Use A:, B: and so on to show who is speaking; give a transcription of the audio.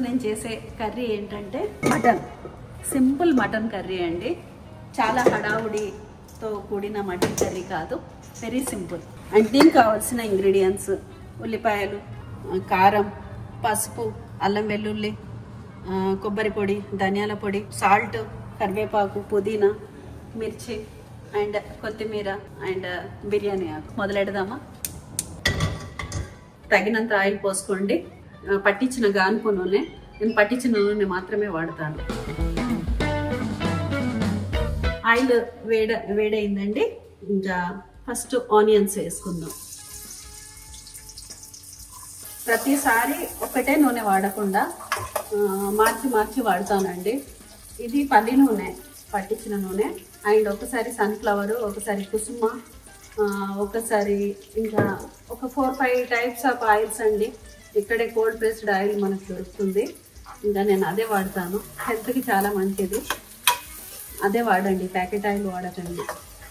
A: నేను చేసే కర్రీ ఏంటంటే మటన్, సింపుల్ మటన్ కర్రీ అండి. చాలా హడావుడితో కూడిన మటన్ కర్రీ కాదు, వెరీ సింపుల్. అండ్ దీనికి కావాల్సిన ఇంగ్రీడియంట్స్ ఉల్లిపాయలు, కారం, పసుపు, అల్లం వెల్లుల్లి, కొబ్బరి పొడి, ధనియాల పొడి, సాల్ట్, కరివేపాకు, పుదీనా, మిర్చి అండ్ కొత్తిమీర అండ్ బిర్యానీ ఆకు. మొదలెడదామా? తగినంత ఆయిల్ పోసుకోండి. పట్టించిన గానుపు నూనె, నేను పట్టించిన నూనె మాత్రమే వాడతాను. ఆయిల్ వేడైందండి. ఇంకా ఫస్ట్ ఆనియన్స్ వేసుకుందాం. ప్రతిసారి ఒకటే నూనె వాడకుండా మార్చి వాడతానండి. ఇది పల్లి నూనె, పట్టించిన నూనె. అండ్ ఒకసారి సన్ఫ్లవర్, ఒకసారి కుసుమ, ఒకసారి ఇంకా ఒక 4-5 టైప్స్ ఆఫ్ ఆయిల్స్ అండి. ఇక్కడే కోల్డ్ ప్రెస్డ్ ఆయిల్ మనకు దొరుకుతుంది. ఇంకా నేను అదే వాడతాను, హెల్త్కి చాలా మంచిది. అదే వాడండి, ప్యాకెట్ ఆయిల్ వాడకండి.